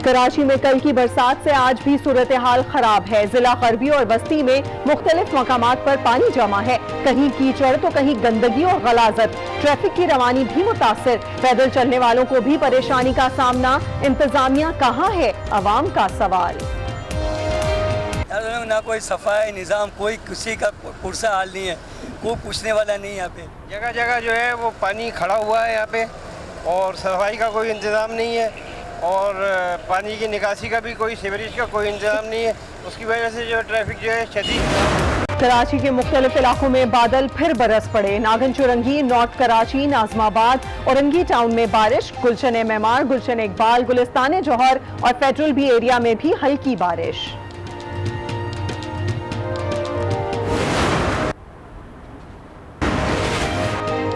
کراچی میں کل کی برسات سے آج بھی صورتحال خراب ہے۔ ضلع غربی اور وسطی میں مختلف مقامات پر پانی جمع ہے، کہیں کیچڑ تو کہیں گندگی اور غلاظت۔ ٹریفک کی روانی بھی متاثر، پیدل چلنے والوں کو بھی پریشانی کا سامنا۔ انتظامیہ کہاں ہے؟ عوام کا سوال۔ نہ کوئی صفائی نظام، کوئی کسی کا پرسہ حال نہیں ہے، کوئی پوچھنے والا نہیں یہاں پہ۔ جگہ جگہ جو ہے وہ پانی کھڑا ہوا ہے یہاں پہ، اور صفائی کا کوئی انتظام نہیں ہے، اور پانی کی نکاسی کا بھی کوئی سیوریج کا کوئی انتظام نہیں ہے۔ اس کی وجہ سے جو ٹریفک جو ہے شدید۔ کراچی کے مختلف علاقوں میں بادل پھر برس پڑے۔ ناگن چرنگی، نارتھ کراچی، ناظم آباد، اورنگی ٹاؤن میں بارش، گلشن معمار، گلشن اقبال، گلستان جوہر اور فیڈرل بی ایریا میں بھی ہلکی بارش۔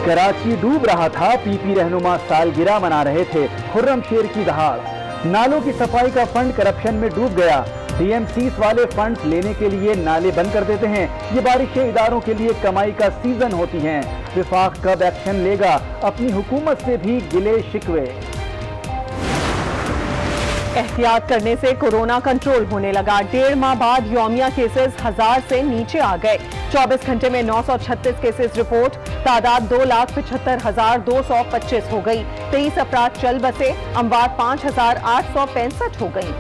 کراچی ڈوب رہا تھا، پی پی رہنما سالگرہ منا رہے تھے، خرم شیر کی دہاڑ۔ نالوں کی صفائی کا فنڈ کرپشن میں ڈوب گیا۔ ڈی ایم سیز والے فنڈز لینے کے لیے نالے بند کر دیتے ہیں۔ یہ بارشیں اداروں کے لیے کمائی کا سیزن ہوتی ہیں۔ وفاق کب ایکشن لے گا؟ اپنی حکومت سے بھی گلے شکوے۔ احتیاط کرنے سے کورونا کنٹرول ہونے لگا۔ 1.5 ماہ بعد یومیہ کیسز 1000 سے نیچے آ گئے۔ 24 گھنٹے میں 936 کیسز رپورٹ، تعداد 2,75,225 ہو گئی۔ 23 افراد چل بسے، اموات 5,865 ہو گئیں۔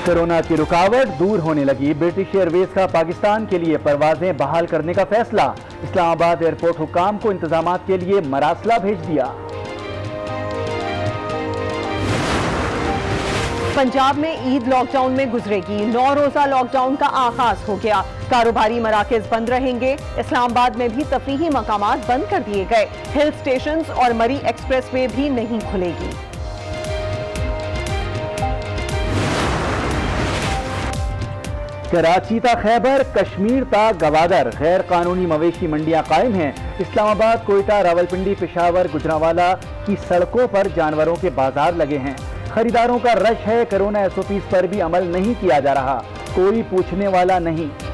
کورونا کی رکاوٹ دور ہونے لگی۔ برٹش ایئر ویز کا پاکستان کے لیے پروازیں بحال کرنے کا فیصلہ۔ اسلام آباد ایئرپورٹ حکام کو انتظامات کے لیے مراسلہ بھیج دیا۔ پنجاب میں عید لاک ڈاؤن میں گزرے گی۔ 9 روزہ لاک ڈاؤن کا آغاز ہو گیا۔ کاروباری مراکز بند رہیں گے۔ اسلام آباد میں بھی تفریحی مقامات بند کر دیے گئے۔ ہل سٹیشنز اور مری ایکسپریس وے بھی نہیں کھلے گی۔ کراچی تا خیبر، کشمیر تا گوادر، غیر قانونی مویشی منڈیاں قائم ہیں۔ اسلام آباد، کوئٹہ، راولپنڈی، پشاور، گجرانوالہ کی سڑکوں پر جانوروں کے بازار لگے ہیں۔ خریداروں کا رش ہے۔ کورونا SOPs پر بھی عمل نہیں کیا جا رہا، کوئی پوچھنے والا نہیں۔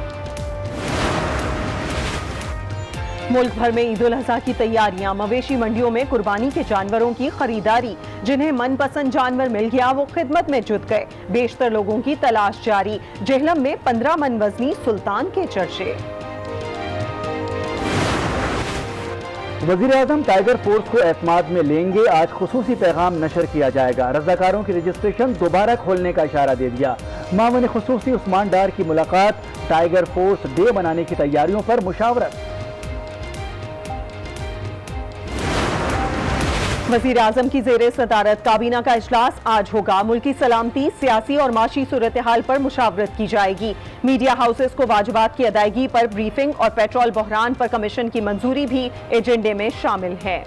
ملک بھر میں عید الاضحیٰ کی تیاریاں، مویشی منڈیوں میں قربانی کے جانوروں کی خریداری۔ جنہیں من پسند جانور مل گیا وہ خدمت میں جٹ گئے۔ بیشتر لوگوں کی تلاش جاری۔ جہلم میں 15 من وزنی سلطان کے چرچے۔ وزیر اعظم ٹائیگر فورس کو اعتماد میں لیں گے۔ آج خصوصی پیغام نشر کیا جائے گا۔ رضاکاروں کی رجسٹریشن دوبارہ کھولنے کا اشارہ دے دیا۔ معاون خصوصی عثمان ڈار کی ملاقات، ٹائیگر فورس ڈے منانے کی تیاریوں پر مشاورت۔ وزیر اعظم کی زیر صدارت کابینہ کا اجلاس آج ہوگا۔ ملکی سلامتی، سیاسی اور معاشی صورتحال پر مشاورت کی جائے گی۔ میڈیا ہاؤسز کو واجبات کی ادائیگی پر بریفنگ اور پیٹرول بحران پر کمیشن کی منظوری بھی ایجنڈے میں شامل ہے۔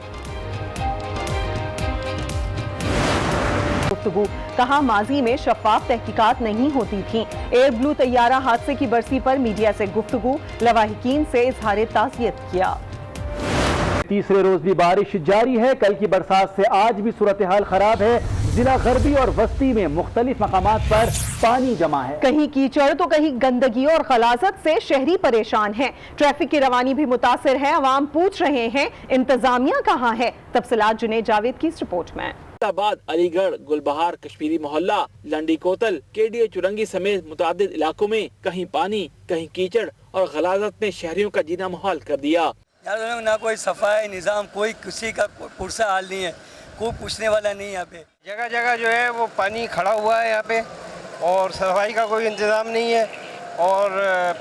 گفتگو، کہا ماضی میں شفاف تحقیقات نہیں ہوتی تھیں۔ ایئر بلو طیارہ حادثے کی برسی پر میڈیا سے گفتگو، لواحقین سے اظہار تعزیت کیا۔ تیسرے روز بھی بارش جاری ہے۔ کل کی برسات سے آج بھی صورتحال خراب ہے۔ ضلع غربی اور وسطی میں مختلف مقامات پر پانی جمع ہے، کہیں کیچڑ تو کہیں گندگی اور غلاظت سے شہری پریشان ہیں۔ ٹریفک کی روانی بھی متاثر ہے۔ عوام پوچھ رہے ہیں انتظامیہ کہاں ہے؟ تفصیلات جنید جاوید کی اس رپورٹ میں۔ آباد، علی گڑھ، گلبہار، کشمیری محلہ، لنڈی کوتل، KDA چرنگی سمیت متعدد علاقوں میں کہیں پانی، کہیں کیچڑ اور غلاظت نے شہریوں کا جینا محال کر دیا۔ نہ کوئی صفائی نظام، کوئی کسی کا پرسہ حال نہیں ہے، کوئی پوچھنے والا نہیں یہاں پہ۔ جگہ جگہ جو ہے وہ پانی کھڑا ہوا ہے یہاں پہ، اور صفائی کا کوئی انتظام نہیں ہے، اور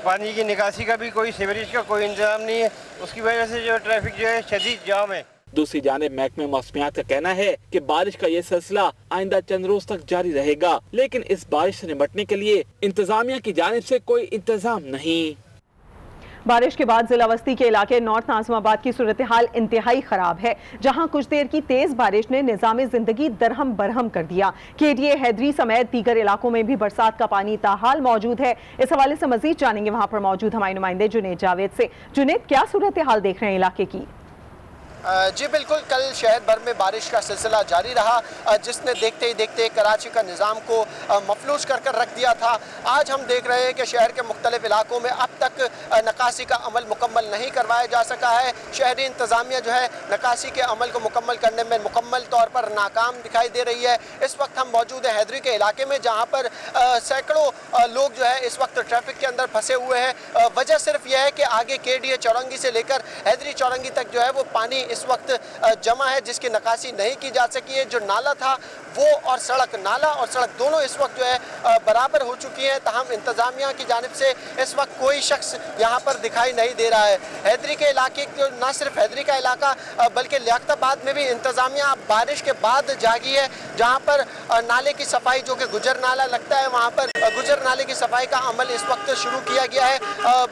پانی کی نکاسی کا بھی کوئی سیوریج کا کوئی انتظام نہیں ہے۔ اس کی وجہ سے جو ٹریفک جو ہے شدید جام ہے۔ دوسری جانب محکمہ موسمیات کا کہنا ہے کہ بارش کا یہ سلسلہ آئندہ چند روز تک جاری رہے گا، لیکن اس بارش سے نمٹنے کے لیے انتظامیہ کی جانب سے کوئی انتظام نہیں۔ بارش کے بعد ضلع وسطی کے علاقے نارتھ ناظم آباد کی صورتحال انتہائی خراب ہے، جہاں کچھ دیر کی تیز بارش نے نظام زندگی درہم برہم کر دیا۔ KDA حیدری سمیت دیگر علاقوں میں بھی برسات کا پانی تاحال موجود ہے۔ اس حوالے سے مزید جانیں گے وہاں پر موجود ہمارے نمائندے جنید جاوید سے۔ جنید، کیا صورتحال دیکھ رہے ہیں علاقے کی؟ جی بالکل، کل شہر بھر میں بارش کا سلسلہ جاری رہا جس نے دیکھتے ہی دیکھتے کراچی کا نظام کو مفلوج کر رکھ دیا تھا۔ آج ہم دیکھ رہے ہیں کہ شہر کے مختلف علاقوں میں اب تک نکاسی کا عمل مکمل نہیں کروایا جا سکا ہے۔ شہری انتظامیہ جو ہے نکاسی کے عمل کو مکمل کرنے میں مکمل طور پر ناکام دکھائی دے رہی ہے۔ اس وقت ہم موجود ہیں حیدری کے علاقے میں، جہاں پر سینکڑوں لوگ جو ہے اس وقت ٹریفک کے اندر پھنسے ہوئے ہیں۔ وجہ صرف یہ ہے کہ آگے KDA چورنگی سے لے کر حیدری چورنگی تک جو ہے وہ پانی اس وقت جمع ہے، جس کی نکاسی نہیں کی جا سکی ہے۔ جو نالا تھا وہ اور سڑک، نالا اور سڑک دونوں اس وقت جو ہے برابر ہو چکی ہیں، تاہم انتظامیہ کی جانب سے اس وقت کوئی شخص یہاں پر دکھائی نہیں دے رہا ہے۔ حیدری کے علاقے، نہ صرف حیدری کا علاقہ بلکہ لیاقت آباد میں بھی انتظامیہ بارش کے بعد جاگی ہے، جہاں پر نالے کی صفائی، جو کہ گجر نالا لگتا ہے، وہاں پر گجر نالے کی صفائی کا عمل اس وقت شروع کیا گیا ہے۔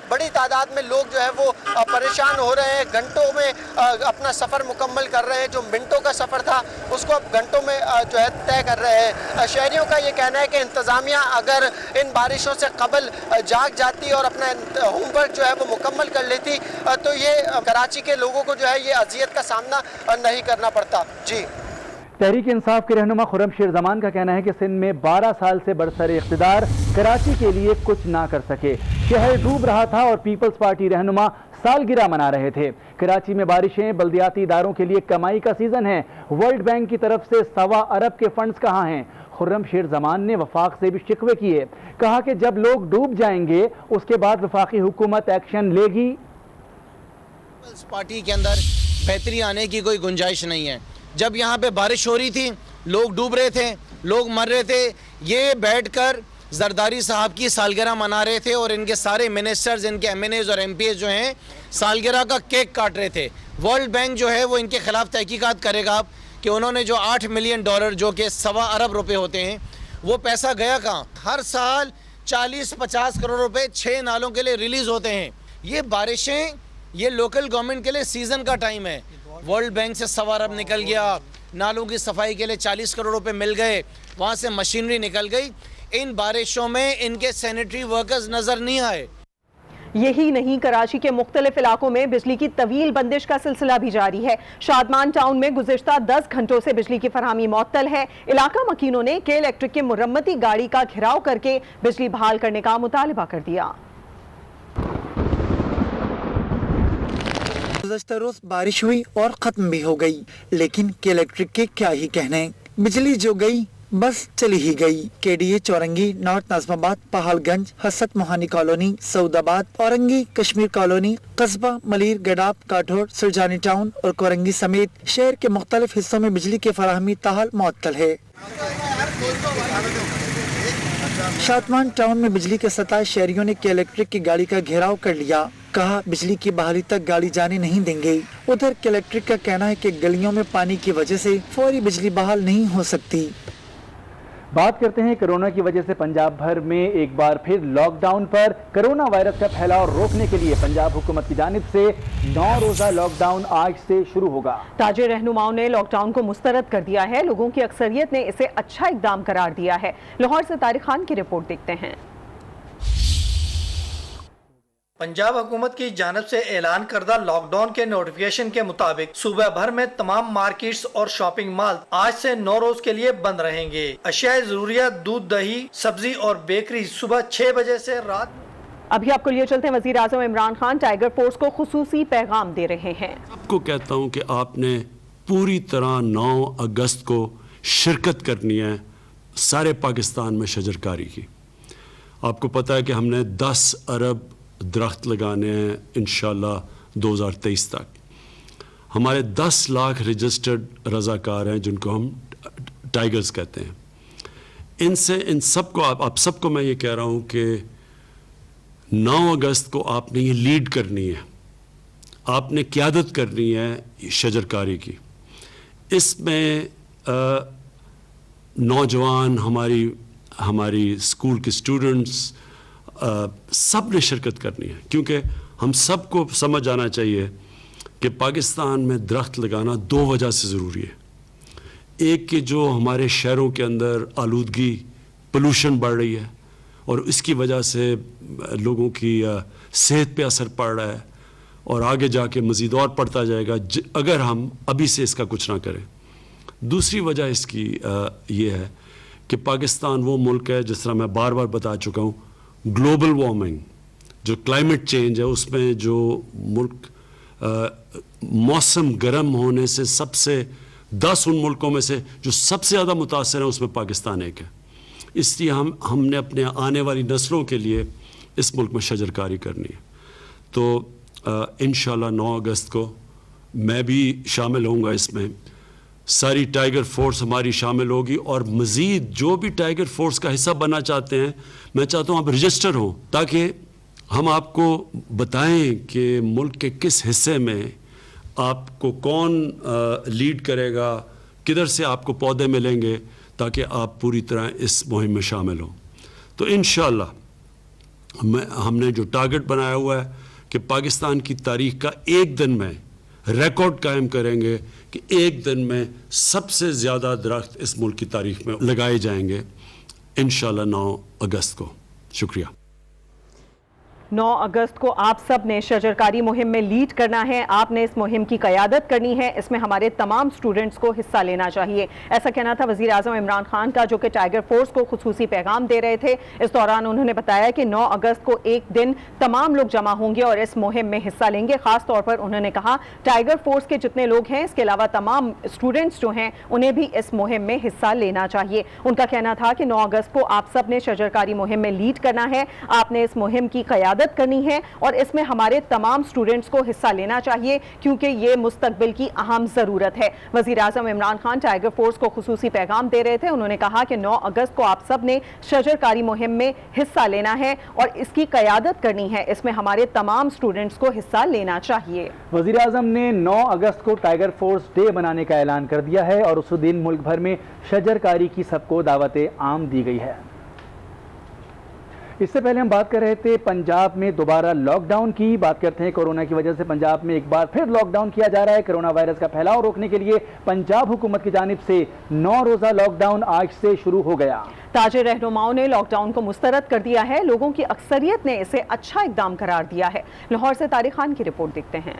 بڑی تعداد میں لوگ جو ہے وہ پریشان ہو رہے ہیں، گھنٹوں میں اپنا سفر مکمل کر رہے ہیں۔ جو منٹوں کا سفر تھا اس کو اب گھنٹوں میں جو ہے طے کر رہے ہیں۔ شہریوں کا یہ کہنا ہے کہ انتظامیہ اگر ان بارشوں سے قبل جاگ جاتی اور اپنا ہوم ورک جو ہے وہ مکمل کر لیتی تو یہ کراچی کے لوگوں کو جو ہے یہ اذیت کا سامنا نہیں کرنا پڑتا۔ جی، تحریک انصاف کے رہنما خرم شیر زمان کا کہنا ہے کہ سندھ میں 12 سال سے برسر اقتدار کراچی کے لیے کچھ نہ کر سکے۔ شہر ڈوب رہا تھا اور پیپلز پارٹی رہنما سالگرہ منا رہے تھے۔ کراچی میں بارشیں بلدیاتی اداروں کے لیے کمائی کا سیزن ہے۔ ورلڈ بینک کی طرف سے 1.25 ارب کے فنڈز کہاں ہیں؟ خرم شیر زمان نے وفاق سے بھی شکوے کیے، کہا کہ جب لوگ ڈوب جائیں گے اس کے بعد وفاقی حکومت ایکشن لے گی۔ پیپلز پارٹی کے اندر بہتری آنے کی کوئی گنجائش نہیں ہے۔ جب یہاں پہ بارش ہو رہی تھی، لوگ ڈوب رہے تھے، لوگ مر رہے تھے، یہ بیٹھ کر زرداری صاحب کی سالگرہ منا رہے تھے اور ان کے سارے منسٹرز، ان کے MNAs اور MPs جو ہیں سالگرہ کا کیک کاٹ رہے تھے۔ ورلڈ بینک جو ہے وہ ان کے خلاف تحقیقات کرے گا کہ انہوں نے جو $8 ملین جو کہ 1.25 ارب روپے ہوتے ہیں، وہ پیسہ گیا کہاں؟ ہر سال 40-50 کروڑ روپے 6 نالوں کے لیے ریلیز ہوتے ہیں۔ یہ بارشیں یہ لوکل گورنمنٹ کے لیے سیزن کا ٹائم ہے۔ ورلڈ بینک سے 1.25 ارب نکل گیا، نالوں کی صفائی کے لیے 40 کروڑ روپے مل گئے، وہاں سے مشینری نکل گئی۔ ان بارشوں میں ان کے سینیٹری ورکرز نظر نہیں آئے۔ یہی نہیں، کراچی کے مختلف علاقوں میں بجلی کی طویل بندش کا سلسلہ بھی جاری ہے۔ شادمان ٹاؤن میں گزشتہ 10 گھنٹوں سے بجلی کی فراہمی معطل ہے۔ علاقہ مکینوں نے کے الیکٹرک کی مرمتی گاڑی کا گھیراؤ کر کے بجلی بحال کرنے کا مطالبہ کر دیا۔ گزشتہ روز بارش ہوئی اور ختم بھی ہو گئی، لیکن کے الیکٹرک کے کیا ہی کہنے، بجلی جو گئی بس چلی ہی گئی۔ KDA چورنگی، نارتھ ناظم آباد، پہاڑ گنج، حسرت موہانی کالونی، سعود آباد، اورنگی، کشمیر کالونی، قصبہ، ملیر، گڈاب، کاٹھور، سرجانی ٹاؤن اور کورنگی سمیت شہر کے مختلف حصوں میں بجلی کی فراہمی تاحال معطل ہے۔ شادمان ٹاؤن میں بجلی کے 27 شہریوں نے کے الیکٹرک کی گاڑی کا گھیراؤ کر لیا، کہا بجلی کی بحالی تک گاڑی جانے نہیں دیں گے۔ ادھر کے الیکٹرک کا کہنا ہے کہ گلیوں میں پانی کی وجہ سے فوری بجلی بحال نہیں ہو سکتی۔ بات کرتے ہیں کرونا کی وجہ سے پنجاب بھر میں ایک بار پھر لاک ڈاؤن پر۔ کرونا وائرس کا پھیلاؤ روکنے کے لیے پنجاب حکومت کی جانب سے 9 روزہ لاک ڈاؤن آج سے شروع ہوگا۔ تاجر رہنماؤں نے لاک ڈاؤن کو مسترد کر دیا ہے۔ لوگوں کی اکثریت نے اسے اچھا اقدام قرار دیا ہے۔ لاہور سے طارق خان کی رپورٹ دیکھتے ہیں۔ پنجاب حکومت کی جانب سے اعلان کردہ لاک ڈاؤن کے نوٹیفیکیشن کے مطابق صوبہ بھر میں تمام مارکیٹس اور شاپنگ مال آج سے 9 روز کے لیے بند رہیں گے۔ اشیاء ضروریات، دودھ، دہی، سبزی اور بیکری صبح 6 بجے سے رات۔ ابھی آپ کو لیے چلتے ہیں، وزیر اعظم عمران خان ٹائیگر فورس کو خصوصی پیغام دے رہے ہیں۔ سب کو کہتا ہوں کہ آپ نے پوری طرح 9 اگست کو شرکت کرنی ہے سارے پاکستان میں شجرکاری کی۔ آپ کو پتہ ہے کہ ہم نے 10 ارب درخت لگانے ہیں انشاءاللہ 2023 تک۔ ہمارے 10 لاکھ رجسٹرڈ رضاکار ہیں جن کو ہم ٹائیگرز کہتے ہیں۔ ان سب کو آپ سب کو میں یہ کہہ رہا ہوں کہ 9 اگست کو آپ نے یہ لیڈ کرنی ہے، آپ نے قیادت کرنی ہے شجرکاری کی۔ اس میں نوجوان، ہماری اسکول کے اسٹوڈنٹس، سب نے شرکت کرنی ہے، کیونکہ ہم سب کو سمجھ آنا چاہیے کہ پاکستان میں درخت لگانا 2 وجہ سے ضروری ہے۔ ایک کہ جو ہمارے شہروں کے اندر آلودگی، پولوشن بڑھ رہی ہے اور اس کی وجہ سے لوگوں کی صحت پہ اثر پڑ رہا ہے، اور آگے جا کے مزید اور پڑھتا جائے گا اگر ہم ابھی سے اس کا کچھ نہ کریں. دوسری وجہ اس کی یہ ہے کہ پاکستان وہ ملک ہے، جس طرح میں بار بار بتا چکا ہوں، گلوبل وارمنگ جو کلائمیٹ چینج ہے اس میں جو ملک موسم گرم ہونے سے سب سے 10 ان ملکوں میں سے جو سب سے زیادہ متاثر ہیں اس میں پاکستان ایک ہے. اس لیے ہم نے اپنے آنے والی نسلوں کے لیے اس ملک میں شجر کاری کرنی ہے. تو انشاءاللہ 9 اگست کو میں بھی شامل ہوں گا اس میں. ساری ٹائیگر فورس ہماری شامل ہوگی، اور مزید جو بھی ٹائیگر فورس کا حصہ بننا چاہتے ہیں میں چاہتا ہوں آپ رجسٹر ہوں، تاکہ ہم آپ کو بتائیں کہ ملک کے کس حصے میں آپ کو کون لیڈ کرے گا، کدھر سے آپ کو پودے ملیں گے، تاکہ آپ پوری طرح اس مہم میں شامل ہوں. تو انشاءاللہ ہم نے جو ٹارگٹ بنایا ہوا ہے کہ پاکستان کی تاریخ کا ایک دن میں ریکارڈ قائم کریں گے کہ ایک دن میں سب سے زیادہ درخت اس ملک کی تاریخ میں لگائے جائیں گے انشاءاللہ 9 اگست کو. شکریہ. 9 اگست کو آپ سب نے شجرکاری مہم میں لیڈ کرنا ہے، آپ نے اس مہم کی قیادت کرنی ہے، اس میں ہمارے تمام سٹوڈنٹس کو حصہ لینا چاہیے. ایسا کہنا تھا وزیر اعظم عمران خان کا، جو کہ ٹائیگر فورس کو خصوصی پیغام دے رہے تھے. اس دوران انہوں نے بتایا کہ 9 اگست کو ایک دن تمام لوگ جمع ہوں گے اور اس مہم میں حصہ لیں گے. خاص طور پر انہوں نے کہا ٹائیگر فورس کے جتنے لوگ ہیں، اس کے علاوہ تمام سٹوڈنٹس جو ہیں انہیں بھی اس مہم میں حصہ لینا چاہیے. ان کا کہنا تھا کہ 9 اگست کو آپ سب نے شجرکاری مہم میں لیڈ کرنا ہے، آپ نے اس مہم کی قیادت کرنی ہے، اور اس میں ہمارے تمام سٹوڈنٹس کو حصہ لینا چاہیے، کیونکہ یہ مستقبل کی اہم ضرورت ہے. وزیر اعظم عمران خان ٹائیگر فورس کو خصوصی پیغام دے رہے تھے. انہوں نے کہا کہ 9 اگست کو آپ سب نے شجرکاری مہم میں حصہ لینا ہے اور اس کی قیادت کرنی ہے، اس میں ہمارے تمام سٹوڈنٹس کو حصہ لینا چاہیے. وزیر اعظم نے 9 اگست کو ٹائیگر فورس ڈے منانے کا اعلان کر دیا ہے، اور اس دن ملک بھر میں شجرکاری کی سب کو دعوت عام دی گئی ہے. اس سے پہلے ہم بات کر رہے تھے پنجاب میں دوبارہ لاک ڈاؤن کی. بات کرتے ہیں کورونا کی وجہ سے پنجاب میں ایک بار پھر لاک ڈاؤن کیا جا رہا ہے. کورونا وائرس کا پھیلاؤ روکنے کے لیے پنجاب حکومت کی جانب سے 9 روزہ لاک ڈاؤن آج سے شروع ہو گیا. تاجر رہنماؤں نے لاک ڈاؤن کو مسترد کر دیا ہے. لوگوں کی اکثریت نے اسے اچھا اقدام قرار دیا ہے. لاہور سے طارق خان کی رپورٹ دیکھتے ہیں.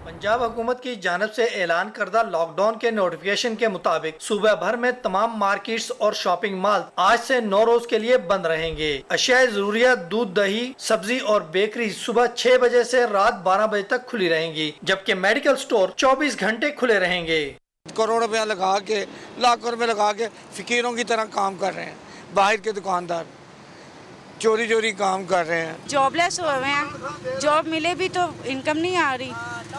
پنجاب حکومت کی جانب سے اعلان کردہ لاک ڈاؤن کے نوٹیفیکیشن کے مطابق صوبہ بھر میں تمام مارکیٹس اور شاپنگ مال آج سے 9 روز کے لیے بند رہیں گے. اشیاء ضروریات، دودھ، دہی، سبزی اور بیکری صبح 6 بجے سے رات 12 بجے تک کھلی رہیں گی، جبکہ میڈیکل سٹور 24 گھنٹے کھلے رہیں گے. کروڑ روپیہ لگا کے، لاکھ روپے لگا کے فقیروں کی طرح کام کر رہے ہیں. باہر کے دکاندار چوری کام کر رہے ہیں. جاب لیس ہوئے ہیں، جاب ملے بھی تو انکم نہیں آ رہی.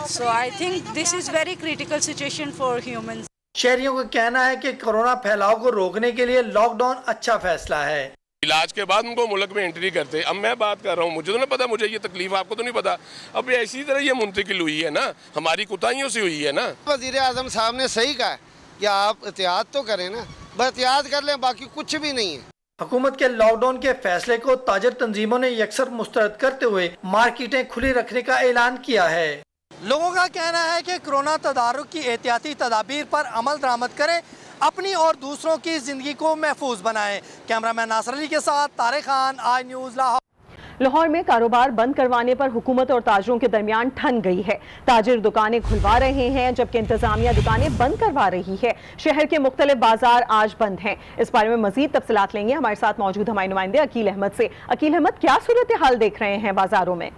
So I think this is very critical situation for humans. شہریوں کا کہنا ہے کہ کورونا پھیلاؤ کو روکنے کے لیے لاک ڈاؤن اچھا فیصلہ ہے. علاج کے بعد ان کو ملک میں انٹری کرتے. اب میں بات کر رہا ہوں، مجھے تو نہیں پتا، مجھے یہ تکلیف، آپ کو تو نہیں پتا. اب ایسی طرح یہ منتقل ہوئی ہے نا، ہماری کوتاہیوں سے ہوئی ہے نا. وزیر اعظم صاحب نے صحیح کہا کہ آپ احتیاط تو کریں نا، بس احتیاط کر لیں، باقی کچھ بھی نہیں ہے. حکومت کے لاک ڈاؤن کے فیصلے کو تاجر تنظیموں نے یکسر مسترد کرتے ہوئے مارکیٹیں کھلی رکھنے کا اعلان کیا ہے. لوگوں کا کہنا ہے کہ کورونا تدارک کی احتیاطی تدابیر پر عمل درآمد کریں، اپنی اور دوسروں کی زندگی کو محفوظ بنائیں. کیمرامین ناصر علی کے ساتھ طارق خان، آئی نیوز لاہور. لاہور میں کاروبار بند کروانے پر حکومت اور تاجروں کے درمیان ٹھن گئی ہے. تاجر دکانیں کھلوا رہے ہیں جبکہ انتظامیہ دکانیں بند کروا رہی ہے. شہر کے مختلف بازار آج بند ہیں. اس بارے میں مزید تفصیلات لیں گے ہمارے ساتھ موجود ہمارے نمائندے عقیل احمد سے. عقیل احمد، کیا صورتحال دیکھ رہے ہیں بازاروں میں؟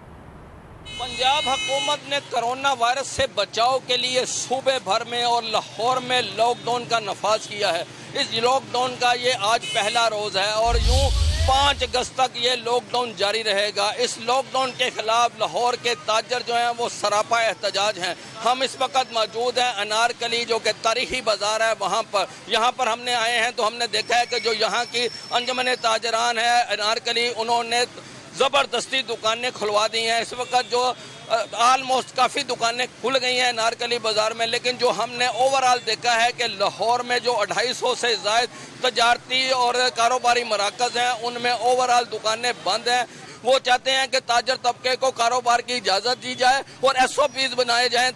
پنجاب حکومت نے کرونا وائرس سے بچاؤ کے لیے صوبے بھر میں اور لاہور میں لاک ڈاؤن کا نفاذ کیا ہے. اس لاک ڈاؤن کا یہ آج پہلا روز ہے اور یوں 5 اگست تک یہ لاک ڈاؤن جاری رہے گا. اس لاک ڈاؤن کے خلاف لاہور کے تاجر جو ہیں وہ سراپا احتجاج ہیں. ہم اس وقت موجود ہیں انارکلی، جو کہ تاریخی بازار ہے، وہاں پر. یہاں پر ہم نے آئے ہیں تو ہم نے دیکھا ہے کہ جو یہاں کی انجمن تاجران ہے انارکلی، انہوں نے زبردستی دکانیں کھلوا دی ہیں. اس وقت جو آلموسٹ کافی دکانیں کھل گئی ہیں نارکلی بازار میں، لیکن جو ہم نے اوورال دیکھا ہے کہ لاہور میں جو 250 سے زائد تجارتی اور کاروباری مراکز ہیں ان میں اوورال دکانیں بند ہیں. وہ چاہتے ہیں کہ تاجر طبقے کو کاروبار کی اجازت دی جائے اور SOPs بنائے جائیں.